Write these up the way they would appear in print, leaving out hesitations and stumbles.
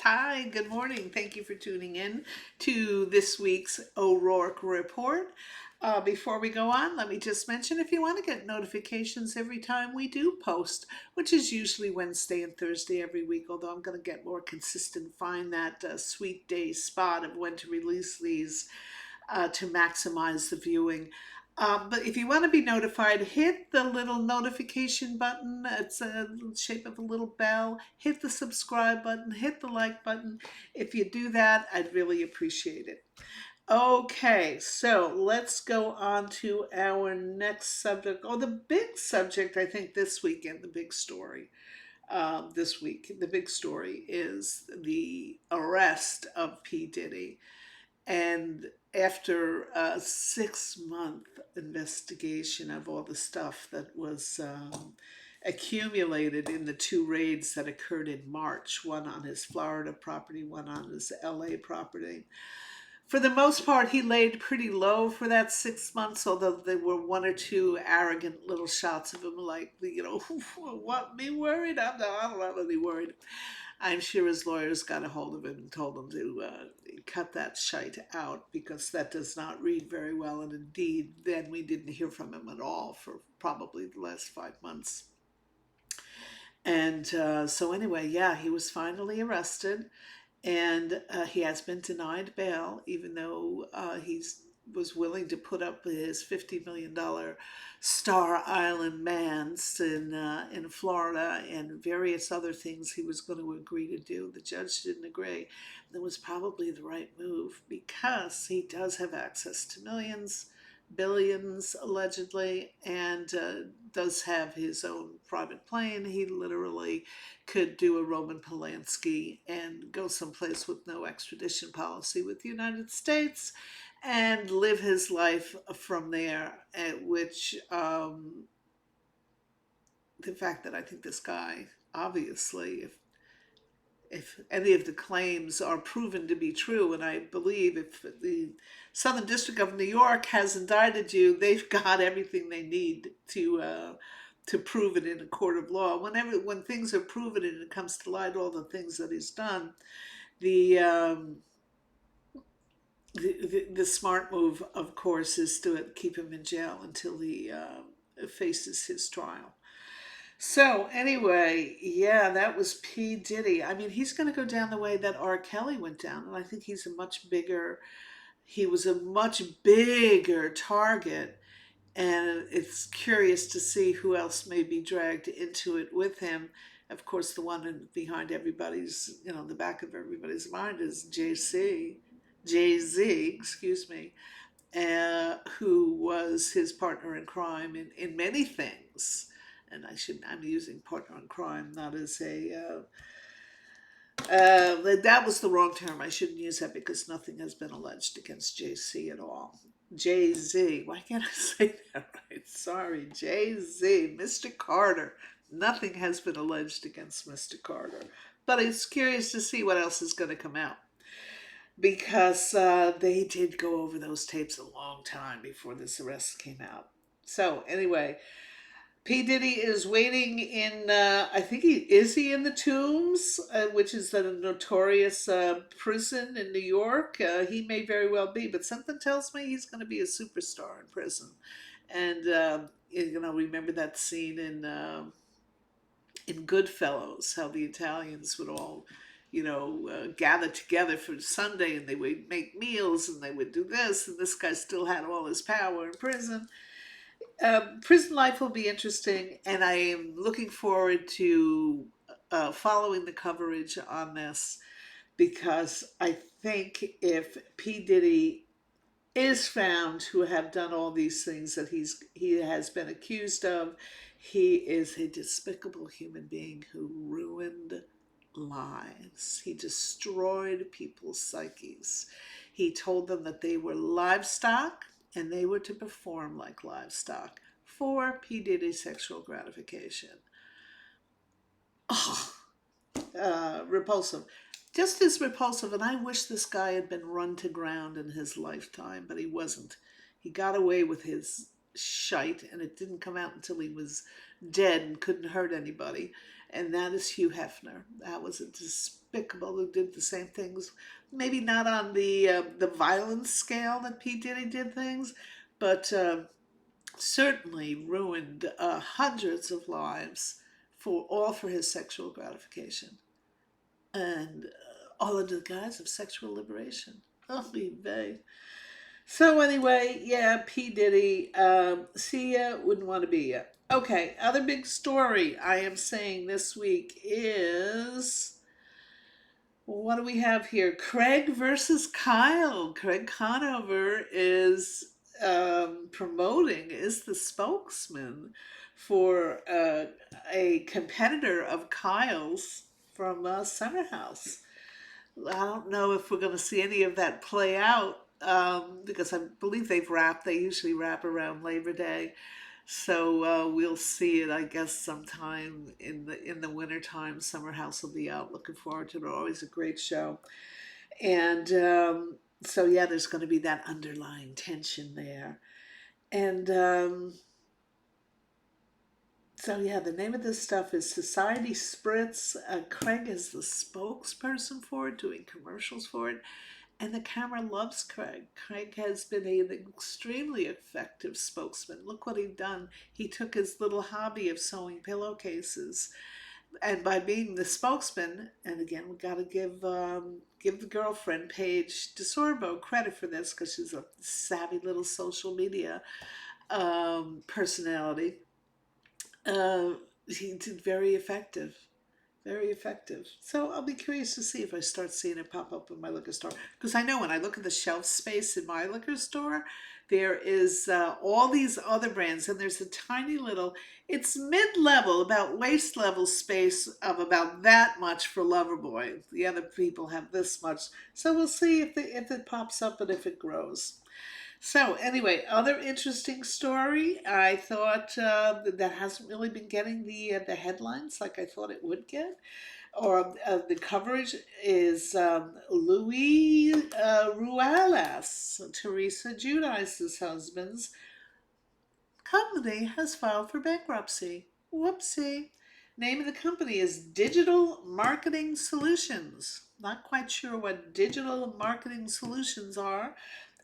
Hi, good morning. Thank you for tuning in to this week's O'Rourke Report. Before we go on, let me just mention if you want to get notifications every time we do post, which is usually Wednesday and Thursday every week, although I'm going to get more consistent, find that sweet day spot of when to release these to maximize the viewing. But if you want to be notified, hit the little notification button. It's a shape of a little bell. Hit the subscribe button, hit the like button. If you do that, I'd really appreciate it. Okay, so let's go on to our next subject. Oh, the big subject, I think, this weekend, the big story this week, the big story is the arrest of P. Diddy. And after a 6 month investigation of all the stuff that was accumulated in the two raids that occurred in March, one on his Florida property, one on his LA property. For the most part, he laid pretty low for that 6 months, although there were one or two arrogant little shots of him like, what, me worried? I'm not really worried. I'm sure his lawyers got a hold of him and told him to cut that shite out because that does not read very well. And indeed, then we didn't hear from him at all for probably the last 5 months. And so anyway, yeah, he was finally arrested, and he has been denied bail, even though he was willing to put up his $50 million Star Island manse in Florida and various other things he was going to agree to do. The judge didn't agree. That was probably the right move because he does have access to millions, billions allegedly, and does have his own private plane. He literally could do a Roman Polanski and go someplace with no extradition policy with the United States and live his life from there, which the fact that I think this guy, obviously, if any of the claims are proven to be true, and I believe if the Southern District of New York has indicted you, they've got everything they need to prove it in a court of law. When things are proven and it comes to light, all the things that he's done, the the smart move, of course, is to keep him in jail until he faces his trial. So anyway, yeah, that was P. Diddy. I mean, he's going to go down the way that R. Kelly went down, and I think he was a much bigger target, and it's curious to see who else may be dragged into it with him. Of course, the one behind everybody's, the back of everybody's mind is Jay Z, excuse me, who was his partner in crime in many things. And I'm using partner in crime not as that was the wrong term. I shouldn't use that because nothing has been alleged against JC at all. Jay-Z, why can't I say that right? Sorry, Jay-Z, Mr. Carter. Nothing has been alleged against Mr. Carter. But it's curious to see what else is going to come out because they did go over those tapes a long time before this arrest came out. So anyway, P. Diddy is waiting in, I think he in the Tombs, which is a notorious prison in New York. He may very well be, but something tells me he's going to be a superstar in prison. And, remember that scene in Goodfellas, how the Italians would all, gather together for Sunday and they would make meals and they would do this, and this guy still had all his power in prison. Prison life will be interesting, and I am looking forward to following the coverage on this because I think if P. Diddy is found to have done all these things that he has been accused of, he is a despicable human being who ruined lives. He destroyed people's psyches. He told them that they were livestock and they were to perform like livestock for P. Diddy's sexual gratification. Oh, repulsive. Just as repulsive, and I wish this guy had been run to ground in his lifetime, but he wasn't. He got away with his shite, and it didn't come out until he was dead and couldn't hurt anybody. and that is Hugh Hefner. That was a despicable who did the same things, maybe not on the violence scale that P. Diddy did things, but certainly ruined hundreds of lives for all for his sexual gratification and all under the guise of sexual liberation. Oh, vey. So anyway, yeah, P. Diddy, see ya, wouldn't want to be ya. Okay, other big story I am saying this week is, what do we have here? Craig versus Kyle. Craig Conover is promoting, is the spokesman for a competitor of Kyle's from Summer House. I don't know if we're going to see any of that play out because I believe they've wrapped. They usually wrap around Labor Day, so we'll see it. I guess sometime in the winter time. Summer House will be out. Looking forward to it. Always a great show, and so yeah, there's going to be that underlying tension there, and. So yeah, the name of this stuff is Society Spritz. Craig is the spokesperson for it, doing commercials for it. And the camera loves Craig. Craig has been an extremely effective spokesman. Look what he's done. He took his little hobby of sewing pillowcases, and by being the spokesman, and again, we got to give the girlfriend Paige DeSorbo credit for this because she's a savvy little social media personality. He did very effective. Very effective. So I'll be curious to see if I start seeing it pop up in my liquor store. Because I know when I look at the shelf space in my liquor store, there is all these other brands, and there's a tiny little, it's mid-level, about waist level space of about that much for Loverboy. The other people have this much. So we'll see if it pops up and if it grows. So anyway, other interesting story. I thought that hasn't really been getting the headlines like I thought it would get, or the coverage is Louis Ruelas, Teresa Giudice's husband's company has filed for bankruptcy. Whoopsie. Name of the company is Digital Marketing Solutions. Not quite sure what digital marketing solutions are.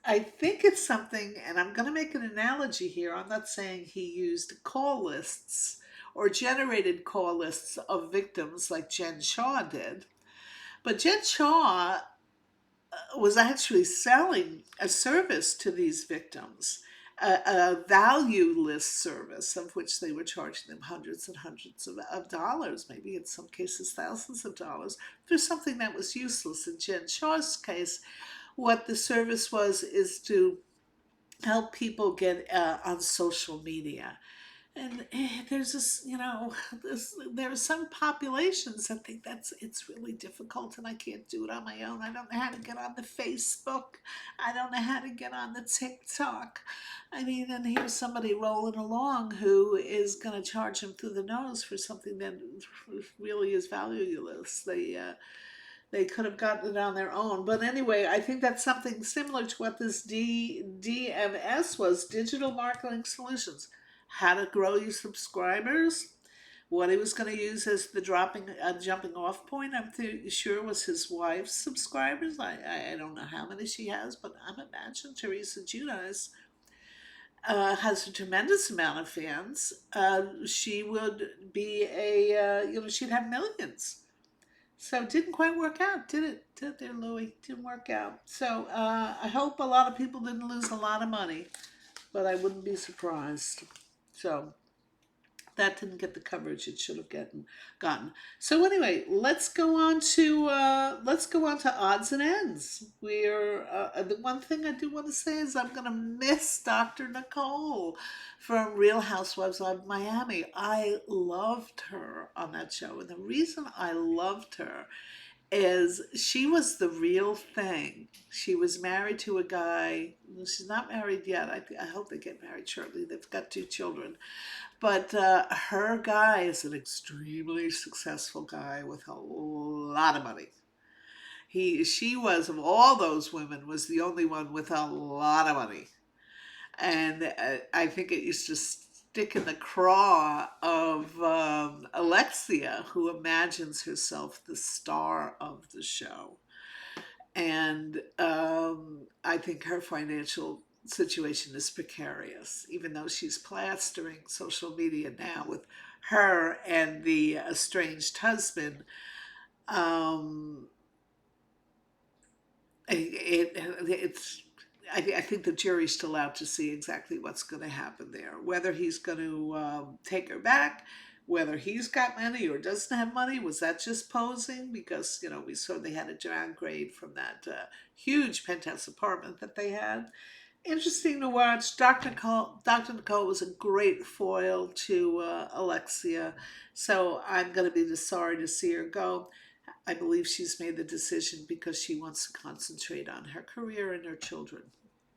I think it's something, and I'm going to make an analogy here. I'm not saying he used call lists or generated call lists of victims like Jen Shaw did, but Jen Shaw was actually selling a service to these victims, a value list service of which they were charging them hundreds and hundreds of dollars, maybe in some cases thousands of dollars, for something that was useless. In Jen Shaw's case, what the service was is to help people get on social media. And there's this, there are some populations that think it's really difficult and I can't do it on my own. I don't know how to get on the Facebook. I don't know how to get on the TikTok. I mean, and here's somebody rolling along who is going to charge them through the nose for something that really is valueless. They could have gotten it on their own. But anyway, I think that's something similar to what this DMS was, Digital Marketing Solutions. How to grow your subscribers. What he was going to use as the jumping off point, I'm sure, was his wife's subscribers. I don't know how many she has, but I'm imagining Teresa Giudice has a tremendous amount of fans. She would be she'd have millions. So it didn't quite work out, did it? Did it there, Louie? Didn't work out. So I hope a lot of people didn't lose a lot of money, but I wouldn't be surprised. So that didn't get the coverage it should have gotten. So anyway, let's go on to odds and ends. We're the one thing I do want to say is I'm gonna miss Dr. Nicole from Real Housewives of Miami. I loved her on that show, and the reason I loved her is she was the real thing. She was married to a guy. She's not married yet. I hope they get married shortly. They've got 2 children. But her guy is an extremely successful guy with a lot of money. She was, of all those women, was the only one with a lot of money. And I think it is just stick in the craw of Alexia, who imagines herself the star of the show. And I think her financial situation is precarious, even though she's plastering social media now with her and the estranged husband. Um, it's I think the jury's still out to see exactly what's going to happen there. Whether he's going to take her back, whether he's got money or doesn't have money. Was that just posing? Because we saw they had a downgrade from that huge penthouse apartment that they had. Interesting to watch. Dr. Nicole was a great foil to Alexia, so I'm going to be just sorry to see her go. I believe she's made the decision because she wants to concentrate on her career and her children.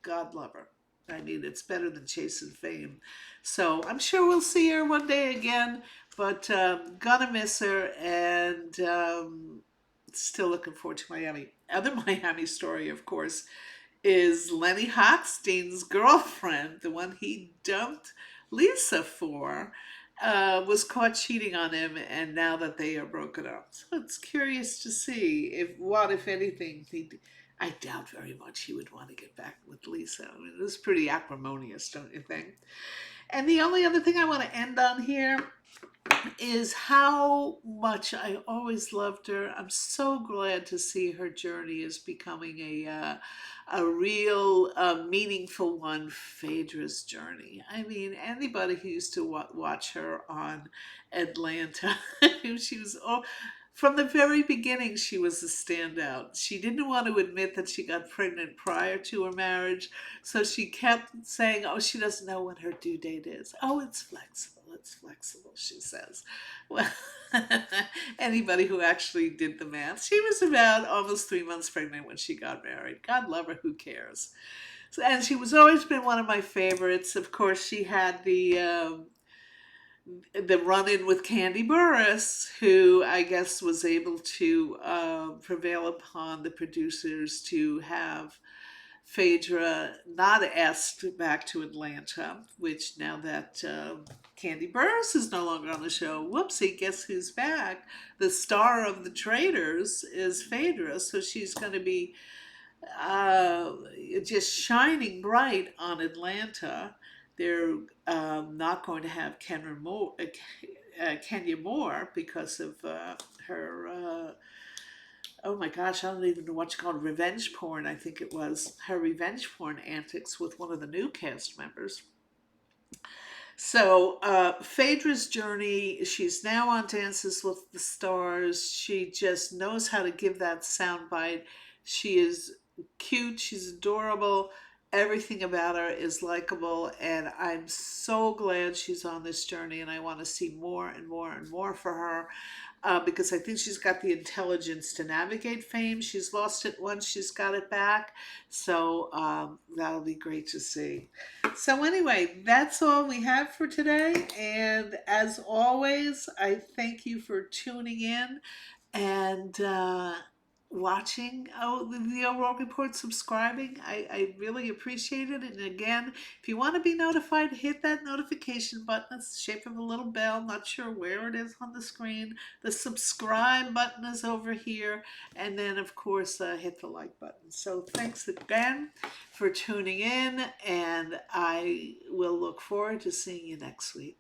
God love her. I mean, it's better than chasing fame. So I'm sure we'll see her one day again, but gonna miss her, and still looking forward to Miami. Other Miami story, of course, is Lenny Hochstein's girlfriend, the one he dumped Lisa for, was caught cheating on him, and now that they are broken up. So it's curious to see if anything, I doubt very much he would want to get back with Lisa. I mean, it was pretty acrimonious, don't you think? And the only other thing I want to end on here is how much I always loved her. I'm so glad to see her journey is becoming a real meaningful one. Phaedra's journey. I mean, anybody who used to watch her on Atlanta, she was from the very beginning, she was a standout. She didn't want to admit that she got pregnant prior to her marriage, so she kept saying, oh, she doesn't know when her due date is. Oh, it's flexible. It's flexible, she says. Well, anybody who actually did the math, she was about almost 3 months pregnant when she got married. God love her, who cares? So, and she was always been one of my favorites. Of course, she had the run-in with Candy Burris, who I guess was able to prevail upon the producers to have Phaedra not asked back to Atlanta, which now that Candy Burris is no longer on the show, whoopsie, guess who's back? The star of The Traitors is Phaedra, so she's going to be uh, just shining bright on Atlanta. They're not going to have Kenya Moore because of her. Oh my gosh, I don't even know what you call it, revenge porn. I think it was her revenge porn antics with one of the new cast members. So Phaedra's journey, she's now on Dances with the Stars. She just knows how to give that soundbite. She is cute, she's adorable. Everything about her is likable, and I'm so glad she's on this journey, and I want to see more and more and more for her. Because I think she's got the intelligence to navigate fame. She's lost it once, she's got it back. So that'll be great to see. So anyway, that's all we have for today. And as always, I thank you for tuning in and watching the overall report, subscribing. I really appreciate it. And again, if you want to be notified, hit that notification button. It's the shape of a little bell. Not sure where it is on the screen. The subscribe button is over here. And then, of course, hit the like button. So thanks again for tuning in. And I will look forward to seeing you next week.